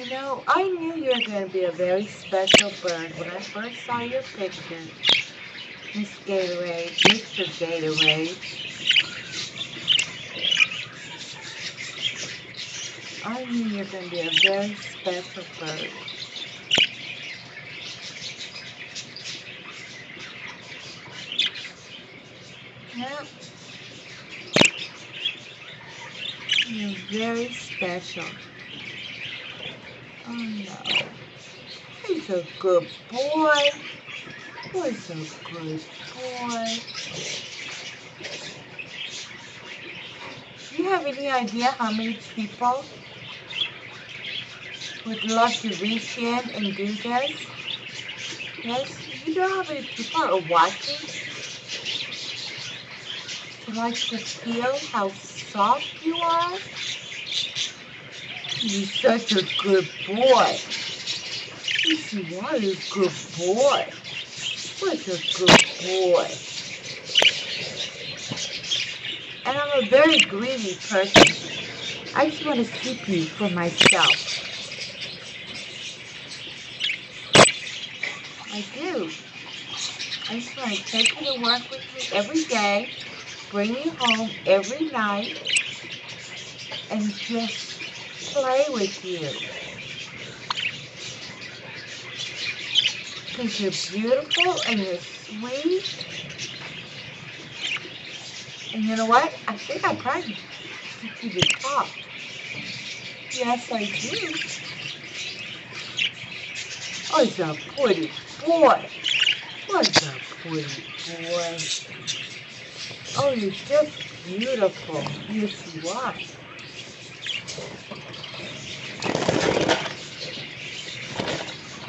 You know, I knew you were going to be a very special bird when I first saw your picture, Miss Gatorade, Mr. Gatorade. I knew you were going to be a very special bird. Yep, you're very special. Oh no, he's a good boy. He's a good boy. Do you have any idea how many people would love to reach in and do this? Yes, you know how many people are watching to like to feel how soft you are? You're such a good boy. Yes, you are a good boy. What a good boy. And I'm a very greedy person. I just want to keep you for myself. I do. I just want to take you to work with me every day, bring you home every night, and just play with you. Because you're beautiful and you're sweet. And you know what? I think I'm trying to teach you to talk. Yes, I do. Oh, he's a pretty boy. What's a pretty boy? Oh, you're just beautiful. Yes, you are.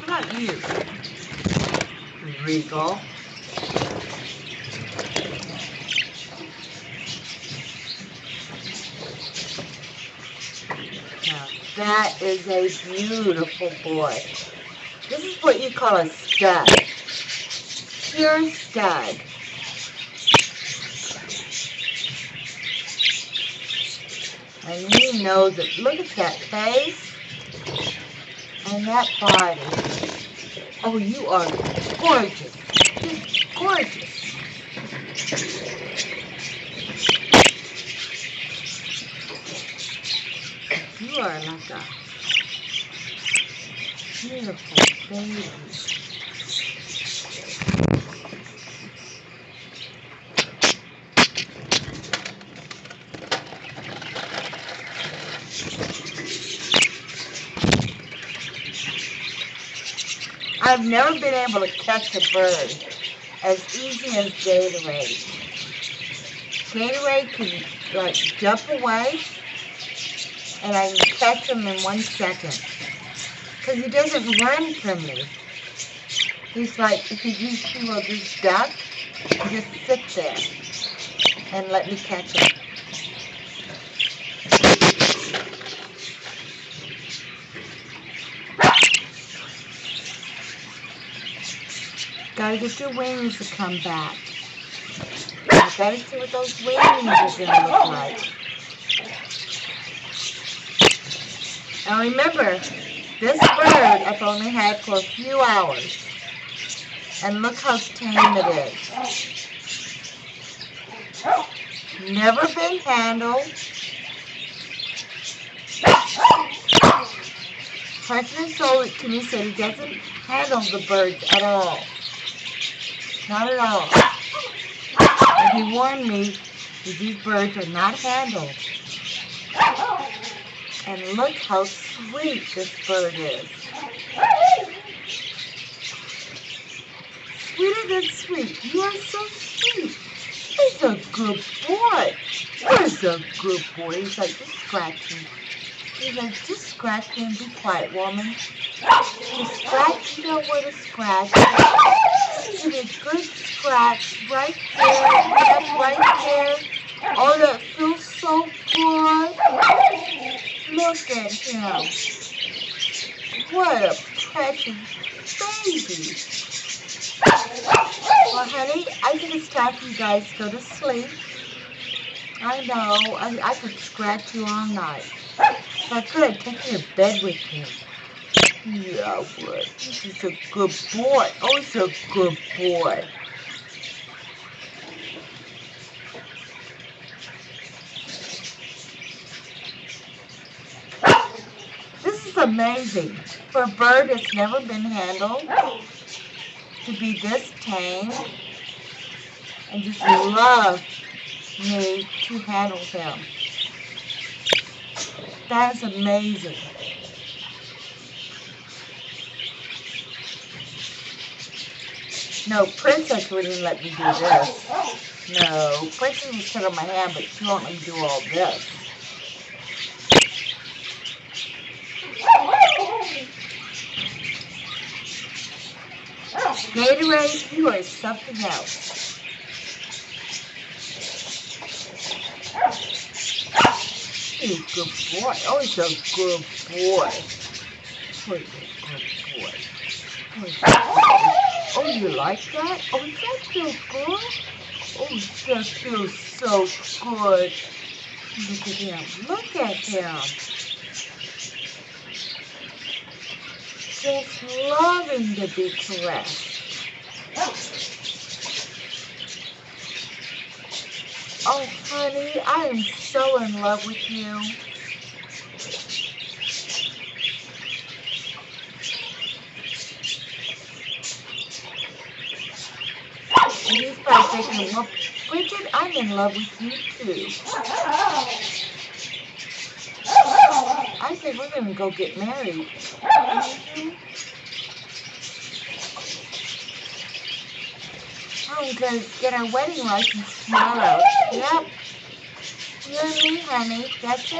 How about you, Regal? Now, that is a beautiful boy. This is what you call a stud. Pure stud. And he knows it. Look at that face and that body. Oh, you are gorgeous. Just gorgeous. You are like a beautiful baby. I've never been able to catch a bird as easy as Gatorade. Gatorade can like jump away and I can catch him in 1 second. Because he doesn't run from me. He's like, if he will just duck, just sit there and let me catch him. Gotta get your wings to come back. I gotta see what those wings are gonna look like. Now remember, this bird I've only had for a few hours. And look how tame it is. Never been handled. President sold it to me, said he doesn't handle the birds at all. Not at all. And he warned me that these birds are not handled. And look how sweet this bird is. Sweeter than sweet. You are so sweet. He's a good boy. He's a good boy. He's like, just scratch him. He's like, just scratch him. Be quiet, woman. Just scratch. You know where to scratch. Give me a good scratch right there. Yep, right there. Oh, that feels so good. Look at him. What a precious baby. Well, honey, I think it's time for you guys to go to sleep. I know, I could scratch you all night. If I could, I'd take you to bed with me. Yeah, I would. This is a good boy. Oh, it's a good boy. This is amazing. For a bird that's never been handled, to be this tame, and just love me to handle him. That is amazing. No, Princess wouldn't let me do this. No, Princess would sit on my hand, but she won't let me do all this. Gatorade, you are something else. He's a good boy. Oh, he's a good boy. Oh, he's a good boy. Oh, he's a good boy. Oh, you like that? Oh, does that feel good? Oh, that feels so good. Look at him. Look at him. Just loving to be caressed. Oh, honey, I am so in love with you. And he's probably thinking, well, Bridget, I'm in love with you too. I think we're going to go get married. I'm going to get our wedding license tomorrow. Yep. You and me, honey. That's it.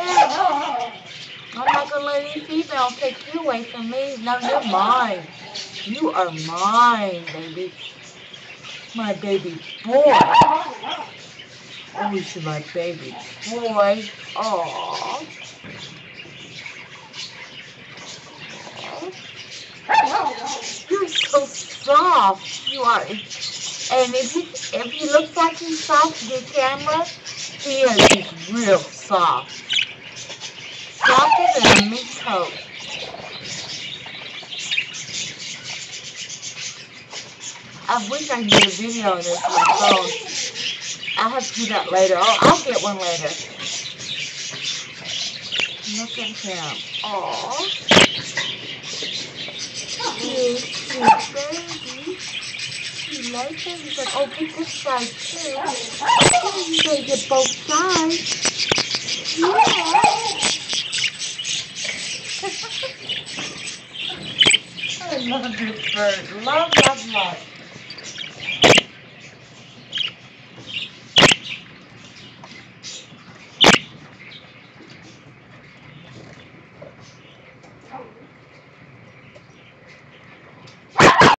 I'm not going to let any female take you away from me. No, you're mine. You are mine, baby. My baby boy. Oh, he's my baby boy. Aww. You're so soft. You are. And if he looks like he's soft to the camera, he is. He's real soft. Softer than a mink coat. I wish I could get a video of this on my phone. I'll have to do that later. I'll get one later. Look at him. Aww. Sweet baby. You like him? He's like, oh, get this side too. Oh, you gotta get both sides. Yeah. I love this bird. Love, love, love.